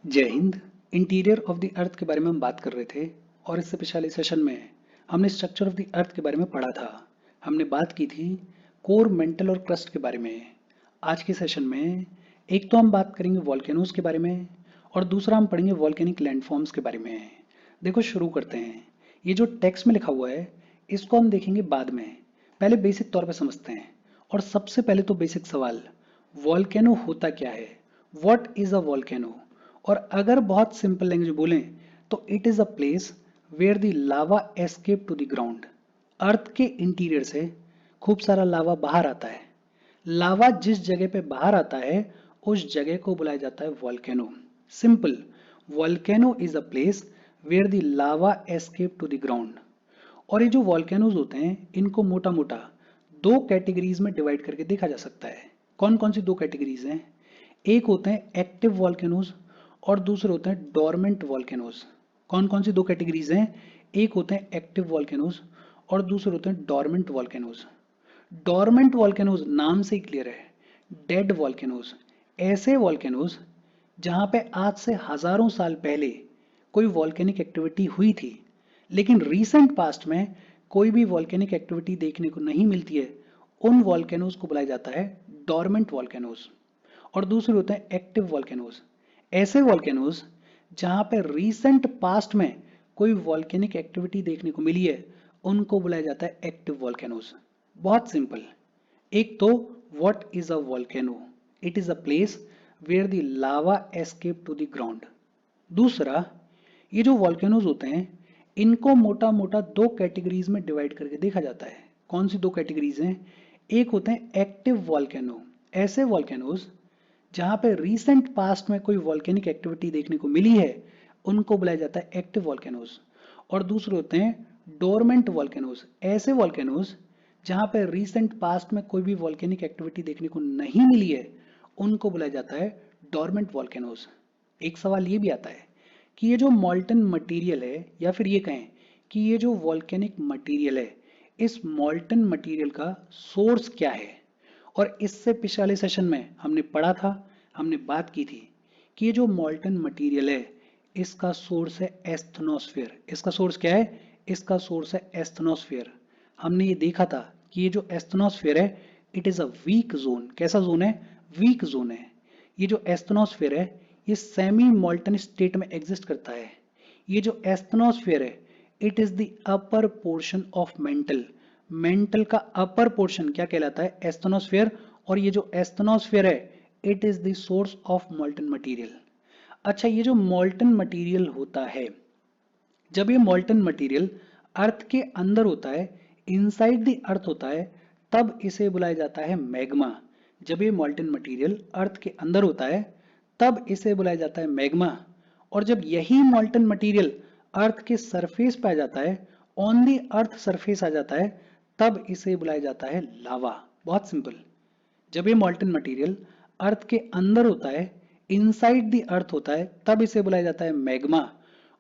जय Hind. Interior of the earth के बारे में हम बात कर रहे थे और इससे पिछले सेशन में हमने स्ट्रक्चर ऑफ द अर्थ के बारे में पढ़ा था। हमने बात की थी कोर, मेंटल और क्रस्ट के बारे में। आज के सेशन में एक तो हम बात करेंगे वॉल्केनोज के बारे में और दूसरा हम पढ़ेंगे वॉल्केनिक लैंडफॉर्म्स के बारे में। देखो शुरू करते हैं। ये जो टेक्स्ट में लिखा हुआ है इसको हम देखेंगे बाद में, पहले बेसिक तौर पे समझते हैं। और सबसे पहले तो बेसिक सवाल, वॉल्केनो होता क्या है? What is a volcano? और अगर बहुत सिंपल लैंग्वेज बोलें तो it is a place where the lava escape to the ground. Earth के इंटीरियर से खूब सारा लावा बाहर आता है। लावा जिस जगह पे बाहर आता है उस जगह को बुलाया जाता है volcano. Simple, volcano is a place where the lava escape to the ground. और ये जो वॉल्केनोज होते हैं इनको मोटा मोटा दो कैटेगरीज में डिवाइड करके देखा जा सकता है। कौन कौन सी दो कैटेगरीज हैं? एक होते हैं एक्टिव वॉल्केनोज और दूसरे होते हैं डोरमेंट वॉल्केनोज। कौन कौन सी दो कैटेगरीज हैं? एक होते हैं एक्टिव वॉल्केनोज और दूसरे होते हैं डोरमेंट वॉल्केनोज। डोरमेंट वॉल्केनोज नाम से ही क्लियर है, डेड वॉल्केनोज। ऐसे वॉल्केनोज जहां पे आज से हजारों साल पहले कोई वॉल्केनिक एक्टिविटी हुई थी, लेकिन रीसेंट पास्ट में कोई भी वॉल्केनिक एक्टिविटी देखने को नहीं मिलती है, उन वॉल्केनोज को बुलाया जाता है डोरमेंट वॉल्केनोज। और दूसरे होते हैं एक्टिव वॉल्केनोज। ऐसे वॉल्केनोज जहां पे रीसेंट पास्ट में कोई वॉल्केनिक एक्टिविटी देखने को मिली है, उनको बुलाया जाता है एक्टिव वॉल्केनोज। बहुत सिंपल। एक तो what is a volcano? It is a place where the lava escape to the ground. दूसरा, ये जो वॉल्केनोज होते हैं इनको मोटा मोटा दो कैटेगरीज में डिवाइड करके देखा जाता है। कौन सी दो कैटेगरीज हैं? एक होते हैं एक्टिव वॉल्केनो। ऐसे वॉल्केनोज जहां पे रीसेंट पास्ट में कोई वॉल्केनिक एक्टिविटी देखने को मिली है, उनको बुलाया जाता है एक्टिव वॉल्केनोज। और दूसरे होते हैं डोरमेंट वॉल्केनोज। ऐसे वॉल्केनोज जहां पे रीसेंट पास्ट में कोई भी वॉल्केनिक एक्टिविटी देखने को नहीं मिली है, उनको बुलाया जाता है डोरमेंट वॉल्केनोज। एक सवाल ये भी आता है कि ये जो मॉल्टन मटेरियल है, या फिर ये कहें कि ये जो वॉल्केनिक मटेरियल है, इस मॉल्टन मटेरियल का सोर्स क्या है? और इससे पिछले सेशन में हमने पढ़ा था, हमने बात की थी कि ये जो मॉल्टन मटेरियल है इसका सोर्स है एस्थनोस्फेयर। इसका सोर्स क्या है? इसका सोर्स है एस्थनोस्फेयर। हमने ये देखा था कि ये जो एस्थनोस्फेयर है it is a week zone. कैसा जोन है? वीक जोन है। ये जो एस्थनोस्फेयर है ये सेमी मॉल्टन स्टेट में एग्जिस्ट करता है। ये जो एस्थनोस्फेयर है it is the upper portion of mental. Mental का अपर पोर्शन क्या कहलाता है? एस्थनोस्फेयर। और ये जो एस्थनोस्फेयर है it is the source of मॉल्टन material. अच्छा, ये जो मॉल्टन मटेरियल होता है, जब ये मॉल्टन मटेरियल अर्थ के अंदर होता है, इनसाइड द अर्थ होता है, तब इसे बुलाया जाता है मैग्मा। जब ये मॉल्टन मटेरियल अर्थ के अंदर होता है तब इसे बुलाया जाता है मैग्मा। और जब यही मॉल्टन मटेरियल अर्थ के सरफेस पे आ जाता है, ऑन दी अर्थ सरफेस आ जाता है, तब इसे बुलाया जाता है लावा। बहुत सिंपल। जब ये मॉल्टन मटेरियल अर्थ के अंदर होता है, इनसाइड द अर्थ होता है, तब इसे बुलाया जाता है मैग्मा।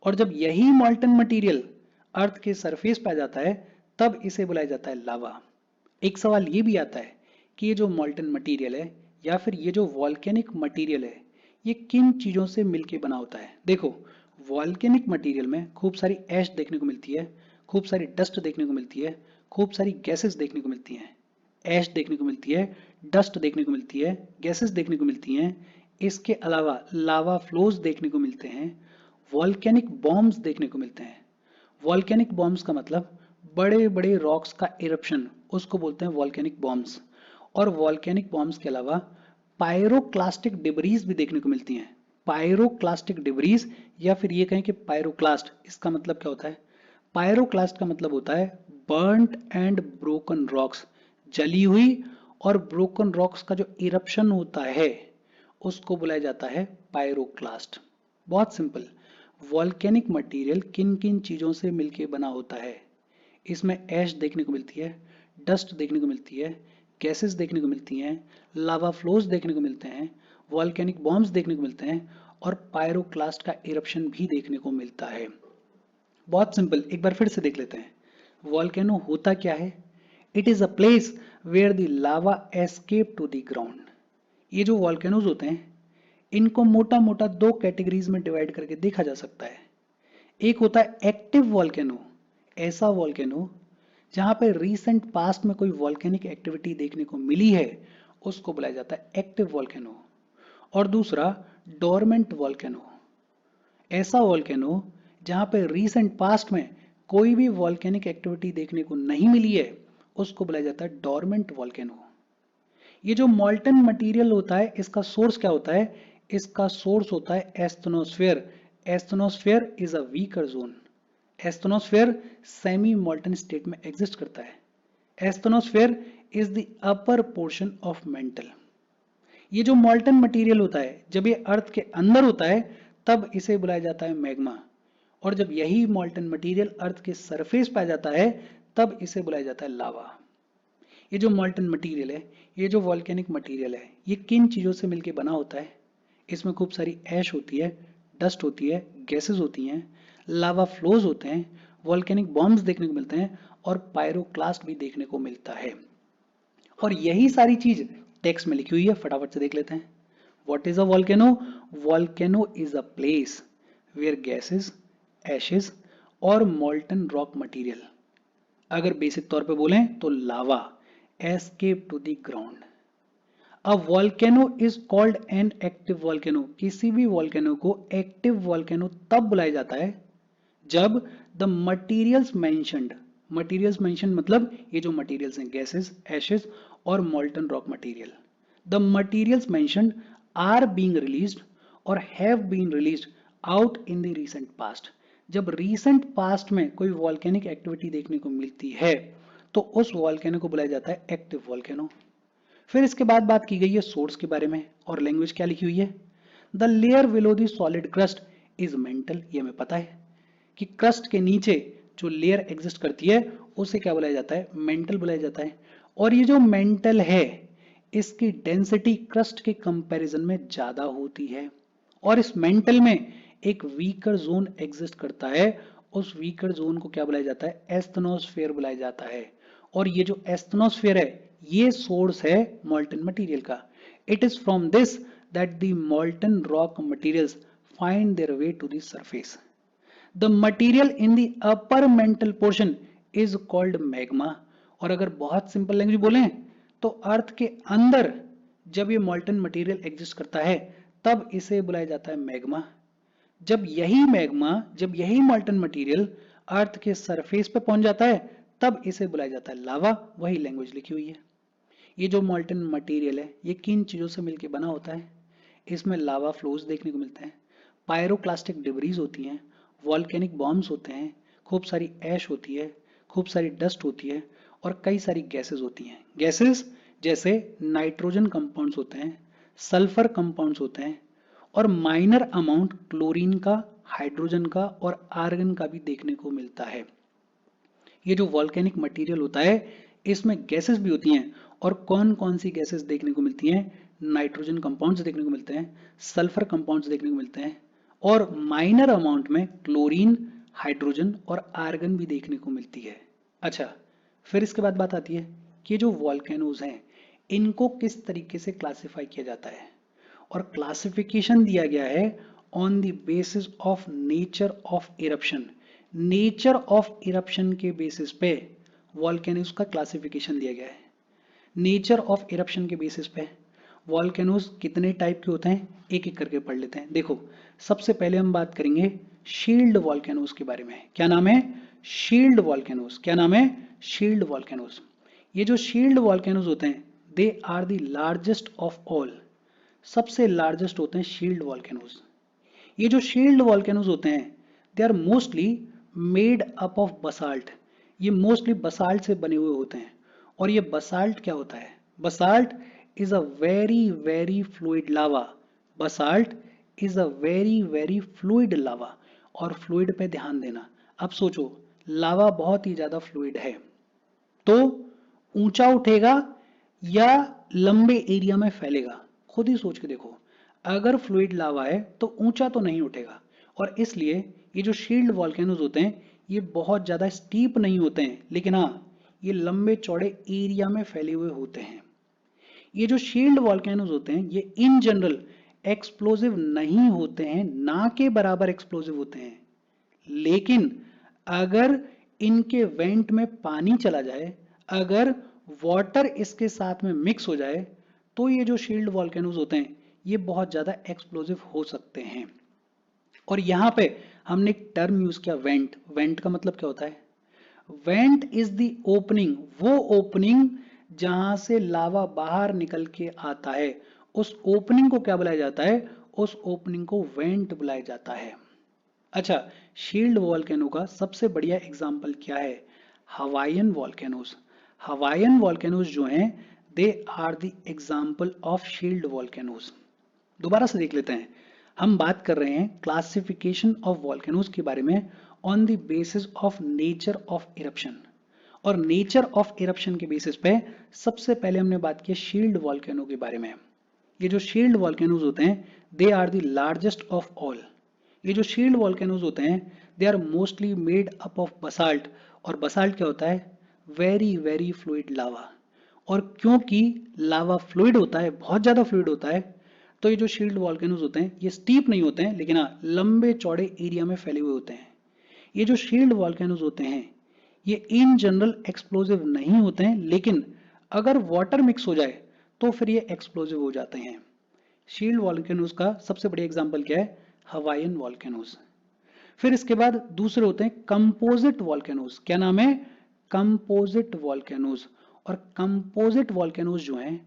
और जब यही मॉल्टन मटेरियल अर्थ के सरफेस पे आ जाता है, तब इसे बुलाया जाता है लावा। एक सवाल ये भी आता है कि ये जो मॉल्टन मटेरियल है या फिर ये जो वॉल्केनिक मटेरियल है, ये किन चीजों से मिलके बना होता है? देखो, वॉल्केनिक मटेरियल में खूब सारी ऐश देखने को मिलती है, खूब सारी डस्ट देखने को मिलती है, खूब सारी गैसेस देखने को मिलती हैं। ऐश देखने को मिलती है, डस्ट देखने को मिलती है, गैसेस देखने को मिलती हैं। इसके अलावा लावा फ्लोज देखने को मिलते हैं, वॉल्केनिक बॉम्ब्स देखने को मिलते हैं। वॉल्केनिक बॉम्ब्स का मतलब बड़े बड़े रॉक्स का इरप्शन, उसको बोलते हैं वॉल्केनिक बॉम्ब्स। और वॉल्केनिक बॉम्ब्स के अलावा पायरोक्लास्टिक डिब्रीज भी देखने को मिलती हैं। पायरोक्लास्टिक डिब्रीज, या फिर ये कहें कि पायरोक्लास्ट, इसका मतलब क्या होता है? पायरोक्लास्ट का मतलब होता है बर्न्ट एंड ब्रोकन रॉक्स। जली हुई और ब्रोकन रॉक्स का जो इरप्शन होता है उसको बुलाया जाता है पायरोक्लास्ट। बहुत सिंपल। वॉल्केनिक मटेरियल किन किन चीजों से मिलके बना होता है? इसमें ऐश देखने को मिलती है, डस्ट देखने को मिलती है, गैसेस देखने को मिलती हैं, लावा फ्लोज देखने को मिलते हैं, वॉल्केनिक बॉम्ब्स देखने को मिलते हैं और पायरोक्लास्ट का इरप्शन भी देखने को मिलता है। बहुत सिंपल, एक बार फिर से देख लेते हैं। वॉल्केनो होता क्या है? It is a place where the lava escape to the ground. ये जो वॉल्केनोज होते हैं इनको मोटा मोटा दो कैटेगरीज में डिवाइड करके देखा जा सकता है। एक होता है एक्टिव वॉल्केनो, ऐसा वॉल्केनो जहां पे रीसेंट पास्ट में कोई वॉल्केनिक एक्टिविटी देखने को मिली है, उसको बुलाया जाता है एक्टिव वॉल्केनो। और दूसरा डोरमेंट वॉल्केनो, ऐसा वॉल्केनो जहां पे रीसेंट पास्ट में कोई भी वॉल्केनिक एक्टिविटी देखने को नहीं मिली है, उसको बुलाया जाता है डोरमेंट वॉल्केनो। ये जो मॉल्टन मटेरियल होता है, इसका सोर्स क्या होता है? इसका सोर्स होता है asthenosphere. Asthenosphere is a weaker zone. Asthenosphere semi molten state में एग्जिस्ट करता है। Asthenosphere is the upper portion of mantle. ये जो मॉल्टन मटेरियल होता है, जब ये अर्थ के अंदर होता है तब इसे बुलाया जाता है मैग्मा, और जब यही मॉल्टन मटेरियल अर्थ के सरफेस पे आ जाता है तब इसे बुलाया जाता है लावा। ये जो मॉल्टन मटेरियल है, ये जो वॉल्केनिक मटेरियल है, ये किन चीज़ों से मिलके बना होता है? इसमें खूब सारी ऐश होती है, डस्ट होती है, गैसेस होती हैं, लावा फ्लोज होते हैं, वॉल्केनिक बॉम्ब्स देखने को मिलते हैं और पायरोक्लास्ट भी देखने को मिलता है। और यही सारी चीज टेक्स्ट में लिखी हुई है, फटाफट से देख लेते हैं। What is a volcano? Volcano is a place where gases, ashes और मॉल्टन रॉक मटेरियल, अगर बेसिक तौर पे बोलें तो lava, escape to the ground. A volcano is called an active volcano. किसी भी वॉल्केनो को एक्टिव वॉल्केनो तब बुलाया जाता है जब the materials mentioned, materials mention मतलब ये जो मटीरियल्स हैं गैसेस, एशेस और molten rock material, the materials mentioned are being released और have been released out in the recent past. जब रीसेंट पास्ट में कोई वॉल्केनिक एक्टिविटी देखने को मिलती है तो उस वॉल्केनो को बुलाया जाता है एक्टिव वॉल्केनो। फिर इसके बाद बात की गई है सोर्स के बारे में, और लैंग्वेज क्या लिखी हुई है? The layer below the solid crust is mental. ये हमें पता है कि क्रस्ट के नीचे जो लेयर एग्जिस्ट करती है उसे क्या बुलाया जाता है? मेंटल बुलाया जाता है। और ये जो मेंटल है, इसकी डेंसिटी क्रस्ट के कंपैरिजन में ज्यादा होती है, और इस मेंटल में एक वीकर जोन एग्जिस्ट करता है। उस वीकर जोन को क्या बुलाया जाता है? एस्थनोस्फेयर बुलाया जाता है। और ये जो एस्थनोस्फेयर है, ये सोर्स है मॉल्टन मटेरियल का। It is from this that the molten rock materials find their way to the surface. The material in the upper mantle portion is called magma. और अगर बहुत सिंपल लैंग्वेज बोलें तो अर्थ के अंदर जब ये मॉल्टन मटेरियल एग्जिस्ट करता है तब इसे बुलाया जाता है मैग्मा। जब यही मॉल्टन मटेरियल अर्थ के सरफेस पे पहुंच जाता है तब इसे बुलाया जाता है लावा। वही लैंग्वेज लिखी हुई है। ये जो मॉल्टन मटेरियल है, ये किन चीजों से मिलकर बना होता है? इसमें लावा फ्लोज देखने को मिलते हैं, पायरोक्लास्टिक डिब्रीज होती हैं, वॉल्केनिक बॉम्ब्स होते हैं, खूब सारी ऐश होती है, खूब सारी डस्ट होती है और कई सारी गैसेस होती हैं। गैसेस जैसे नाइट्रोजन कंपाउंड्स होते हैं, सल्फर कंपाउंड्स होते हैं और माइनर अमाउंट क्लोरीन का, हाइड्रोजन का और आर्गन का भी देखने को मिलता है। ये जो वॉल्केनिक मटेरियल होता है, इसमें गैसेस भी होती हैं। और कौन कौन सी गैसेस देखने को मिलती हैं? नाइट्रोजन कंपाउंड्स देखने को मिलते हैं, सल्फर कंपाउंड्स देखने को मिलते हैं और माइनर अमाउंट में क्लोरीन, हाइड्रोजन और आर्गन भी देखने को मिलती है। अच्छा, फिर इसके बाद बात आती है कि जो वॉल्केनोज हैं, इनको किस तरीके से क्लासिफाई किया जाता है? और क्लासिफिकेशन दिया गया है on the basis of nature of eruption. Nature of eruption के बेसिस पे वॉल्केनोज का क्लासिफिकेशन दिया गया है। नेचर ऑफ इरप्शन के बेसिस पे वॉल्केनोज कितने टाइप के होते हैं, एक एक करके पढ़ लेते हैं। देखो, सबसे पहले हम बात करेंगे शील्ड वॉल्केनोज के बारे में। क्या नाम है? Shield volcanoes. क्या नाम है? Shield volcanoes. ये जो शील्ड वॉल्केनोज होते हैं, they are the largest of all. सबसे लार्जेस्ट होते हैं शील्ड वॉल्केनोज। ये जो शील्ड वॉल्केनोज होते हैं, they are mostly made up of basalt. ये मोस्टली बसाल्ट से बने हुए होते हैं। और ये बसाल्ट क्या होता है? Basalt is a very very fluid lava. Basalt is a very very fluid lava. और फ्लूइड पे ध्यान देना। अब सोचो, लावा बहुत ही ज्यादा फ्लूइड है तो ऊंचा उठेगा या लंबे एरिया में फैलेगा? खुद ही सोच के देखो। अगर फ्लूइड लावा है तो ऊंचा तो नहीं उठेगा, और इसलिए ये जो शील्ड वॉल्केनोज होते हैं, ये बहुत ज्यादा स्टीप नहीं होते हैं, लेकिन हाँ, ये लंबे चौड़े एरिया में फैले हुए होते हैं। ये जो शील्ड वॉल्केनोज होते हैं, ये इन जनरल एक्सप्लोजिव नहीं होते हैं, ना के बराबर एक्सप्लोजिव होते हैं, लेकिन अगर इनके वेंट में पानी चला जाए, अगर वाटर इसके साथ में मिक्स हो जाए, तो ये जो शील्ड वॉल्केनोज होते हैं ये बहुत ज्यादा एक्सप्लोजिव हो सकते हैं। और यहां पे हमने एक टर्म यूज किया वेंट। वेंट का मतलब क्या होता है? वेंट इज द ओपनिंग, वो ओपनिंग जहां से लावा बाहर निकल के आता है, उस ओपनिंग को क्या बुलाया जाता है? उस ओपनिंग को वेंट बुलाया जाता है। अच्छा, शील्ड वॉल्केनो का सबसे बढ़िया एग्जाम्पल क्या है? Hawaiian volcanoes. हवाईयन वॉल्केनोज जो हैं they are the example of shield volcanoes. दोबारा से देख लेते हैं। हम बात कर रहे हैं क्लासिफिकेशन ऑफ वॉल्केनोज के बारे में on the basis of nature of eruption. और नेचर ऑफ इरप्शन के बेसिस पे सबसे पहले हमने बात की शील्ड वॉल्केनो के बारे में। ये जो शील्ड वॉल्केनोज होते हैं they are the largest of all. ये जो शील्ड वॉल्केनोज होते हैं they are mostly made up of basalt. और बसाल्ट क्या होता है? Very very fluid lava. और क्योंकि लावा फ्लूइड होता है, बहुत ज्यादा फ्लूइड होता है, तो ये जो शील्ड वॉल्केनोज होते हैं ये स्टीप नहीं होते हैं, लेकिन हाँ लंबे चौड़े एरिया में फैले हुए होते हैं। ये जो शील्ड वॉल्केनोज होते हैं ये इन जनरल एक्सप्लोजिव नहीं होते हैं, लेकिन अगर वाटर मिक्स हो जाए तो फिर ये एक्सप्लोजिव हो जाते हैं। शील्ड वॉल्केनोज का सबसे बड़ी एग्जांपल क्या है? Hawaiian volcanoes. फिर इसके बाद दूसरे होते हैं कंपोजिट वॉल्केनोज। क्या नाम है? Composite volcanoes. और कंपोजिट वॉल्केनोज जो हैं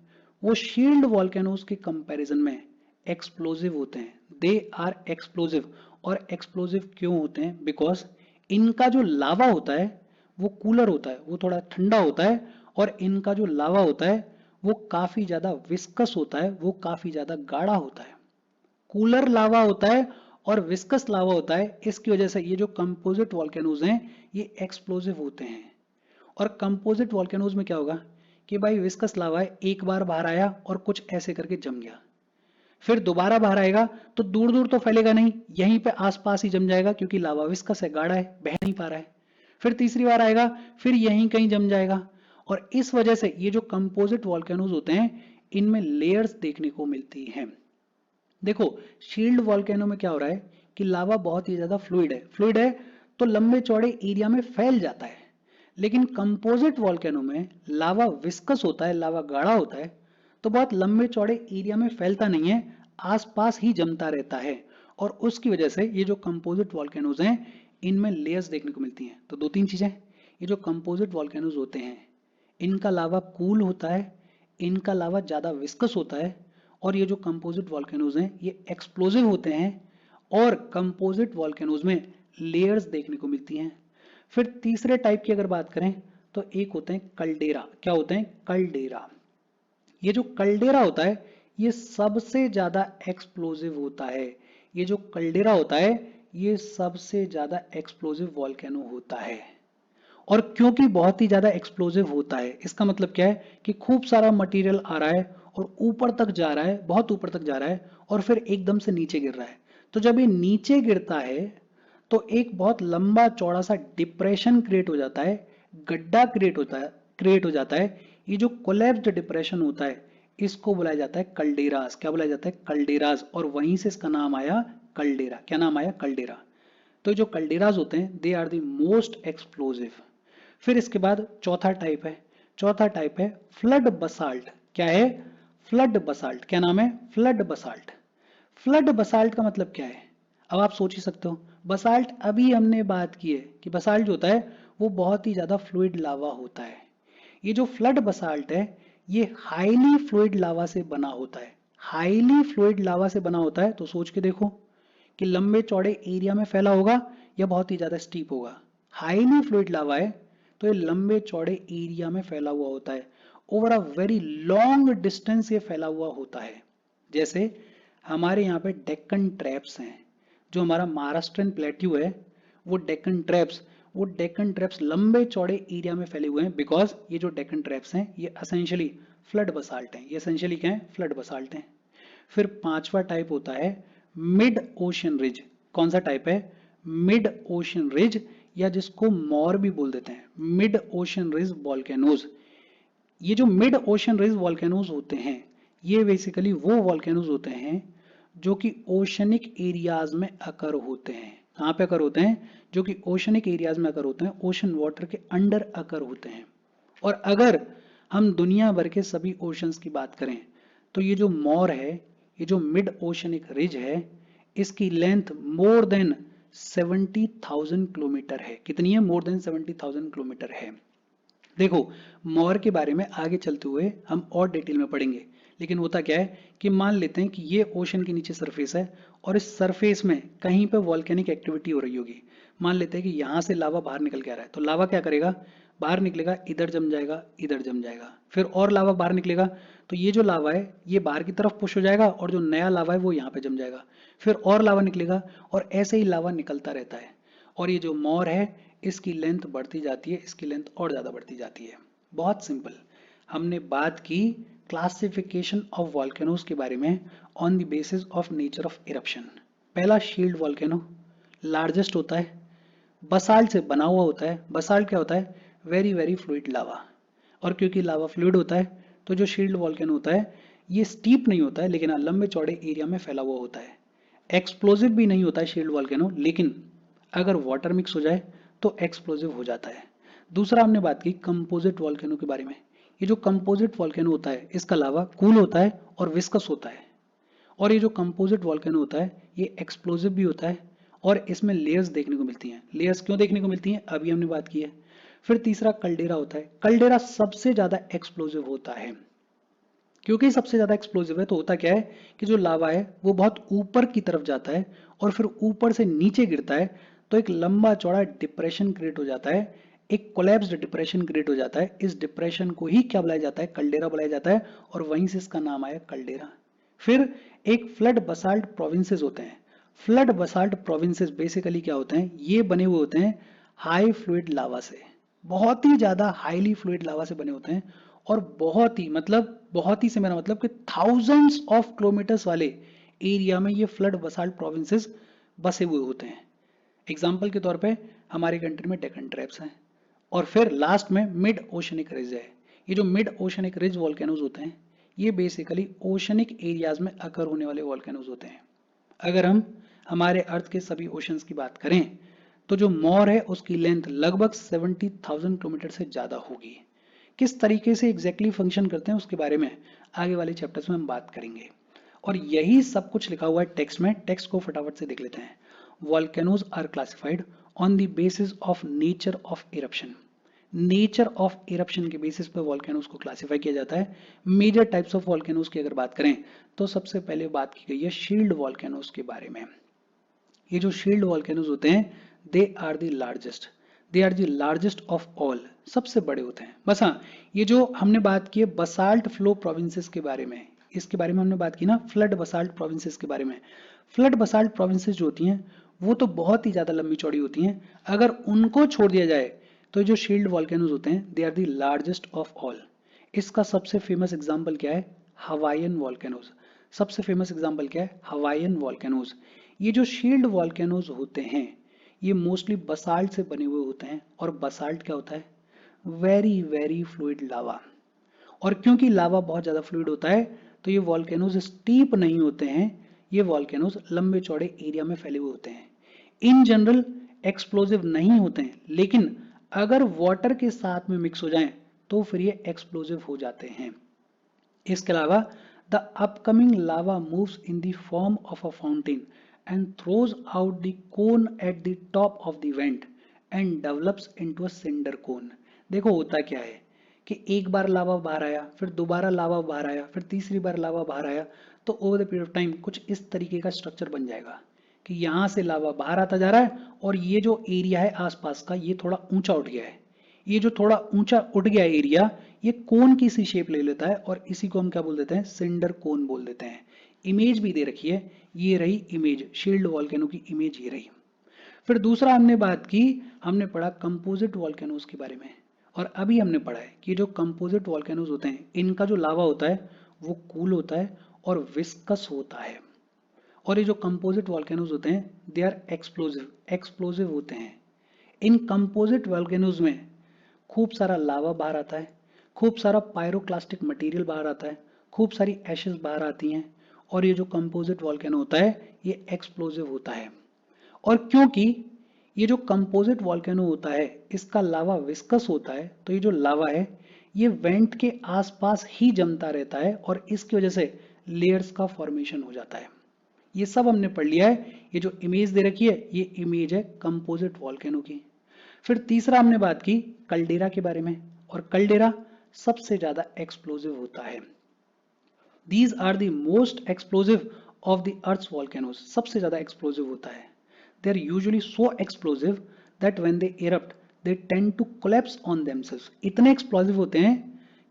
वो शील्ड वॉल्केनोज के कंपैरिजन में एक्सप्लोजिव होते हैं। They are explosive. और एक्सप्लोजिव क्यों होते हैं? बिकॉज इनका जो लावा होता है वो कूलर होता है, वो थोड़ा ठंडा होता है, और इनका जो लावा होता है वो काफी ज्यादा विस्कस होता है, वो काफी ज्यादा गाढ़ा होता है। कूलर लावा होता है और विस्कस लावा होता है, इसकी वजह से ये जो कंपोजिट वॉल्केनोज हैं ये एक्सप्लोजिव होते हैं। और कंपोजिट वॉल्केनोज में क्या होगा कि भाई विस्कस लावा है, एक बार बाहर आया और कुछ ऐसे करके जम गया, फिर दोबारा बाहर आएगा तो दूर दूर तो फैलेगा नहीं, यहीं पे आसपास ही जम जाएगा, क्योंकि लावा विस्कस है, गाढ़ा है, बह नहीं पा रहा है। फिर तीसरी बार आएगा, फिर यहीं कहीं जम जाएगा। और इस वजह से ये जो कंपोजिट वॉल्केनोज होते हैं इनमें लेयर्स देखने को मिलती हैं। देखो, शील्ड वॉल्केनो में क्या हो रहा है कि लावा बहुत ही ज्यादा फ्लूइड है, फ्लूइड है तो लंबे चौड़े एरिया में फैल जाता है। लेकिन कंपोजिट वॉल्केनो में लावा विस्कस होता है, लावा गाढ़ा होता है, तो बहुत लंबे चौड़े एरिया में फैलता नहीं है, आसपास ही जमता रहता है। और उसकी वजह से ये जो कंपोजिट वॉल्केनोज हैं इनमें लेयर्स देखने को मिलती हैं। तो दो तीन चीजें, ये जो कंपोजिट वॉल्केनोज होते हैं इनका लावा कूल होता है, इनका लावा ज्यादा विस्कस होता है, और ये जो कंपोजिट वॉल्केनोज हैं ये एक्सप्लोजिव होते हैं। और कंपोजिट वॉल्केनोज में लेयर्स देखने को मिलती हैं। फिर तीसरे टाइप की अगर बात करें तो एक होते हैं कल्डेरा। क्या होते हैं? कल्डेरा। ये जो कल्डेरा होता है ये सबसे ज्यादा एक्सप्लोजिव होता है। ये जो कल्डेरा होता है ये सबसे ज्यादा एक्सप्लोजिव वॉल्केनो होता है। और क्योंकि बहुत ही ज्यादा एक्सप्लोजिव होता है, इसका मतलब क्या है कि खूब सारा मटेरियल आ रहा है और ऊपर तक जा रहा है, बहुत ऊपर तक जा रहा है, और फिर एकदम से नीचे गिर रहा है। तो जब ये नीचे गिरता है तो एक बहुत लंबा चौड़ा सा डिप्रेशन क्रिएट हो जाता है, गड्ढा क्रिएट हो जाता है। ये जो कोलैप्स्ड डिप्रेशन होता है इसको बुलाया जाता है कल्डेरास। क्या बुलाया जाता है? कल्डेरास। और वहीं से इसका नाम आया कल्डेरा। क्या नाम आया? कल्डेरा। तो जो कल्डेरास होते हैं they are the most explosive. फिर इसके बाद चौथा टाइप है, चौथा टाइप है फ्लड बसाल्ट। क्या है? Flood basalt. क्या नाम है? Flood basalt. फ्लड बसाल्ट का मतलब क्या है? अब आप सोच ही सकते हो, बसाल्ट अभी हमने बात की है कि बसाल्ट जो होता है वो बहुत ही ज्यादा फ्लूइड लावा होता है। ये जो फ्लड बसाल्ट है ये हाईली फ्लूइड लावा से बना होता है। हाईली फ्लूइड लावा से बना होता है, तो सोच के देखो कि लंबे चौड़े एरिया में फैला होगा या बहुत ही ज्यादा स्टीप होगा। हाईली फ्लूइड लावा है तो ये लंबे चौड़े एरिया में फैला हुआ होता है, over a very long distance ये फैला हुआ होता है। जैसे हमारे यहाँ पे डेक्कन ट्रैप्स हैं, जो हमारा महाराष्ट्रन प्लेट्यू है वो डेक्कन ट्रैप्स लंबे चौड़े एरिया में फैले हुए हैं, बिकॉज ये जो डेक्कन ट्रैप्स हैं ये असेंशियली फ्लड बसाल्ट हैं। ये असेंशियली क्या है? फ्लड बसाल्ट हैं। फिर पांचवा टाइप होता है मिड ओशन रिज। कौन सा टाइप है? मिड ओशन रिज, या जिसको मॉर भी बोल देते हैं, मिड ओशन रिज वॉल्केनोज। ये जो मिड ओशन रिज वॉल्केनोज होते हैं ये बेसिकली वो वॉल्केनोज होते हैं जो कि ओशनिक एरियाज में अकर होते हैं। कहाँ पे अकर होते हैं? जो कि ओशनिक एरियाज में अकर होते हैं, ओशन वाटर के अंडर अकर होते हैं। और अगर हम दुनिया भर के सभी ओशंस की बात करें तो ये जो मोर है, ये जो मिड ओशनिक रिज है, इसकी लेंथ मोर देन 70,000 किलोमीटर है। कितनी है? मोर देन 70,000 किलोमीटर है। देखो, मोर के बारे में आगे चलते हुए हम और डिटेल में पढ़ेंगे, लेकिन होता क्या है कि मान लेते हैं कि ये ओशन के नीचे सरफेस है और इस सरफेस में कहीं पे वॉल्केनिक एक्टिविटी हो रही होगी। मान लेते हैं कि यहाँ से लावा बाहर निकल के आ रहा है, तो लावा क्या करेगा? बाहर निकलेगा, इधर जम जाएगा, इधर जम जाएगा, फिर और लावा बाहर निकलेगा, तो ये जो लावा है ये बाहर की तरफ पुश हो जाएगा और जो नया लावा है वो यहाँ पे जम जाएगा, फिर और लावा निकलेगा और ऐसे ही लावा निकलता रहता है। और ये जो मोर है इसकी लेंथ बढ़ती जाती है, इसकी लेंथ और ज़्यादा बढ़ती जाती है। बहुत सिंपल। हमने बात की क्लासिफिकेशन ऑफ वॉल्केनोज के बारे में on the basis of nature of eruption. पहला शील्ड वॉल्केनो, लार्जेस्ट होता है, बसाल्ट से बना हुआ होता है। बसाल्ट क्या होता है? Very very fluid lava. और क्योंकि लावा फ्लूइड होता है तो जो शील्ड वॉल्केनो होता है ये स्टीप नहीं होता है, लेकिन लंबे चौड़े एरिया में फैला हुआ होता है। एक्सप्लोजिव भी नहीं होता है शील्ड वॉल्केनो, लेकिन अगर वाटर मिक्स हो जाए तो एक्सप्लोजिव हो जाता है। दूसरा हमने बात की कंपोजिट वॉल्केनो के बारे में। ये जो कंपोजिट वॉल्केनो होता है इसका लावा कूल होता है और विस्कस होता है। और ये जो कंपोजिट वॉल्केनो होता है ये एक्सप्लोजिव भी होता है और इसमें लेयर्स देखने को मिलती हैं। लेयर्स क्यों देखने को मिलती हैं? अभी हमने बात की है। फिर तीसरा कल्डेरा होता है। कल्डेरा सबसे ज्यादा एक्सप्लोजिव होता है। क्योंकि सबसे ज्यादा एक्सप्लोजिव है तो होता क्या है कि जो लावा है वो बहुत ऊपर की तरफ जाता है और फिर ऊपर से नीचे गिरता है, तो एक लंबा चौड़ा डिप्रेशन क्रिएट हो जाता है, एक कोलैप्स्ड डिप्रेशन क्रिएट हो जाता है। इस डिप्रेशन को ही क्या बुलाया जाता है? कल्डेरा बुलाया जाता है, और वहीं से इसका नाम आया कल्डेरा। फिर एक फ्लड बसाल्ट प्रोविंसेस होते हैं। फ्लड बसाल्ट प्रोविंसेस बेसिकली क्या होते हैं? ये बने हुए होते हैं हाई फ्लूइड लावा से, बहुत ही ज्यादा हाईली फ्लूइड लावा से बने होते हैं। और बहुत ही से मेरा मतलब कि थाउजेंड्स ऑफ किलोमीटर्स वाले एरिया में ये फ्लड बसाल्ट प्रोविंसेस बसे हुए होते हैं। एग्जाम्पल के तौर पे हमारी कंट्री में डेक्कन ट्रैप्स हैं, और फिर लास्ट में मिड ओशनिक रिज है। ये जो मिड ओशनिक रिज वॉल्केनोज होते हैं ये बेसिकली ओशनिक एरियाज में अकर होने वाले वॉल्केनोज होते हैं। अगर हम हमारे अर्थ के सभी ओशंस की बात करें तो जो मोर है उसकी लेंथ लगभग 70,000 किलोमीटर से ज्यादा होगी। किस तरीके से एग्जैक्टली फंक्शन करते हैं उसके बारे में आगे वाले चैप्टर्स में हम बात करेंगे। और यही सब कुछ लिखा हुआ है टेक्स्ट में। टेक्स्ट को फटाफट से देख लेते हैं। Volcanoes are classified on the basis of nature of eruption. Nature of eruption के बेसिस पर वॉल्केनोज को क्लासिफाई किया जाता है। मेजर टाइप्स ऑफ वॉल्केनोज की अगर बात करें तो सबसे पहले बात की गई है शील्ड वॉल्केनोज के बारे में। ये जो शील्ड वॉल्केनोज होते हैं they are the largest of all, सबसे बड़े होते हैं। बस हाँ, ये जो हमने बात की है बसाल्ट फ्लो प्रोविंसेस के बारे में, इसके बारे में हमने बात की ना, फ्लड बसाल्ट प्रोविंसेस के बारे में। फ्लड बसाल्ट प्रोविंसेस जो होती हैं वो तो बहुत ही ज्यादा लंबी चौड़ी होती हैं। अगर उनको छोड़ दिया जाए तो जो शील्ड वॉल्केनोज होते हैं they are the largest of all. इसका सबसे फेमस एग्जाम्पल क्या है? Hawaiian volcanoes. सबसे फेमस एग्जाम्पल क्या है? Hawaiian volcanoes. ये जो शील्ड वॉल्केनोज होते हैं ये मोस्टली बसाल्ट से बने हुए होते हैं। और बसाल्ट क्या होता है? Very very fluid lava. और क्योंकि लावा बहुत ज्यादा फ्लूइड होता है तो ये वॉल्केनोज स्टीप नहीं होते हैं, ये वॉल्केनोज लंबे चौड़े एरिया में फैले हुए होते हैं। इन जनरल एक्सप्लोजिव नहीं होते हैं, लेकिन अगर वाटर के साथ में मिक्स हो जाएं तो फिर ये एक्सप्लोजिव हो जाते हैं। इसके अलावा the upcoming lava moves in the form of a fountain and throws out the cone at the top of the vent and develops into a cinder cone. देखो होता क्या है कि एक बार लावा बाहर आया, फिर दोबारा लावा बाहर आया, फिर तीसरी बार लावा बाहर आया, तो over the period of time कुछ इस तरीके का स्ट्रक्चर बन जाएगा कि यहाँ से लावा बाहर आता जा रहा है और ये जो एरिया है आसपास का ये थोड़ा ऊंचा उठ गया है। ये जो थोड़ा ऊंचा उठ गया एरिया ये कोन की सी शेप ले लेता है और इसी को हम क्या बोल देते हैं? सिंडर कोन बोल देते हैं। इमेज भी दे रखी है, ये रही इमेज, शील्ड वॉल्केनो की इमेज ये रही। फिर दूसरा हमने बात की, हमने पढ़ा कंपोजिट वॉल्केनोज के बारे में। और अभी हमने पढ़ा है कि जो कंपोजिट वॉल्केनोज होते हैं इनका जो लावा होता है वो कूल होता है और विस्कस होता है। और ये जो कंपोजिट वॉल्केनोज होते हैं दे आर एक्सप्लोजिव होते हैं। इन कंपोजिट वॉल्केनोज में खूब सारा लावा बाहर आता है, खूब सारा पायरोक्लास्टिक मटेरियल बाहर आता है, खूब सारी एशेस बाहर आती हैं। और ये जो कंपोजिट वॉल्केनो होता है ये एक्सप्लोजिव होता है। और क्योंकि ये जो कंपोजिट वॉल्केनो होता है इसका लावा विस्कस होता है, तो ये जो लावा है ये वेंट के आसपास ही जमता रहता है और इसकी वजह से लेयर्स का फॉर्मेशन हो जाता है। ये सब हमने पढ़ लिया है। ये जो इमेज दे रखी है ये इमेज है कंपोजिट वॉल्केनो की। फिर तीसरा हमने बात की कल्डेरा के बारे में, और कल्डेरा सबसे ज्यादा एक्सप्लोजिव होता है। These are the most explosive of the Earth's volcanoes. सबसे ज्यादा एक्सप्लोजिव होता है। They are usually so explosive that when they erupt, they tend to collapse on themselves. इतने एक्सप्लोजिव होते हैं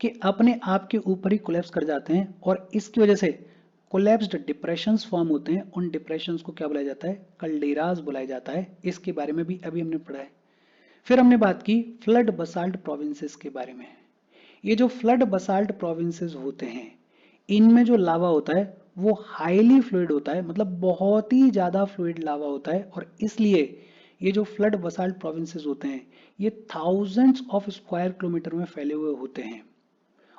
कि अपने आप के ऊपर ही कोलैप्स कर जाते हैं और इसकी वजह से कोलैप्स्ड डिप्रेशंस फॉर्म होते हैं। उन डिप्रेशंस को क्या बुलाया जाता है? कल्डेरास बुलाया जाता है। इसके बारे में भी अभी हमने पढ़ा है। फिर हमने बात की फ्लड बसाल्ट प्रोविंसेस के बारे में। ये जो फ्लड बसाल्ट प्रोविंसेस होते हैं इनमें जो लावा होता है वो हाईली फ्लूइड होता है, मतलब बहुत ही ज्यादा फ्लूइड लावा होता है। और इसलिए ये जो फ्लड बसाल्ट प्रोविंसेस होते हैं ये थाउजेंड्स ऑफ स्क्वायर किलोमीटर में फैले हुए होते हैं।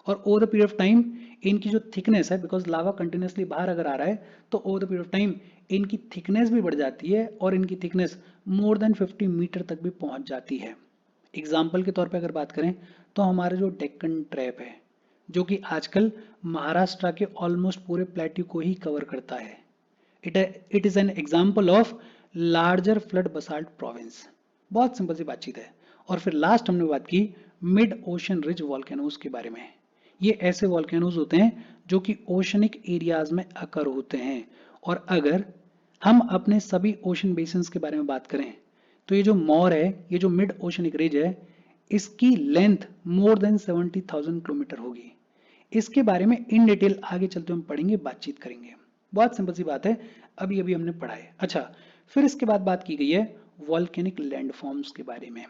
और over the period of time इनकी जो थिकनेस है, बिकॉज लावा कंटिन्यूसली बाहर अगर आ रहा है तो over the period of time इनकी थिकनेस भी बढ़ जाती है और इनकी थिकनेस मोर देन 50 मीटर तक भी पहुंच जाती है। एग्जाम्पल के तौर पे अगर बात करें तो हमारा जो डेक्कन ट्रैप है जो कि आजकल महाराष्ट्र के ऑलमोस्ट पूरे प्लेट्यू को ही कवर करता है, it is an example of larger flood basalt province. बहुत सिंपल सी बातचीत है। और फिर लास्ट हमने बात की मिड ओशन रिज वॉल्केनोज के बारे में। ये ऐसे वॉल्केनोज होते हैं जो कि ओशनिक एरियाज में अकर होते हैं। और अगर हम अपने सभी ओशन बेसिन्स के बारे में बात करें तो ये जो मॉर है, ये जो मिड ओशनिक रिज है, इसकी लेंथ मोर देन 70,000 किलोमीटर होगी। इसके बारे में इन डिटेल आगे चलते हम पढ़ेंगे, बातचीत करेंगे। बहुत सिंपल सी बात है, अभी अभी हमने पढ़ा है। अच्छा, फिर इसके बाद बात की गई है वॉल्केनिक लैंडफॉर्म्स के बारे में।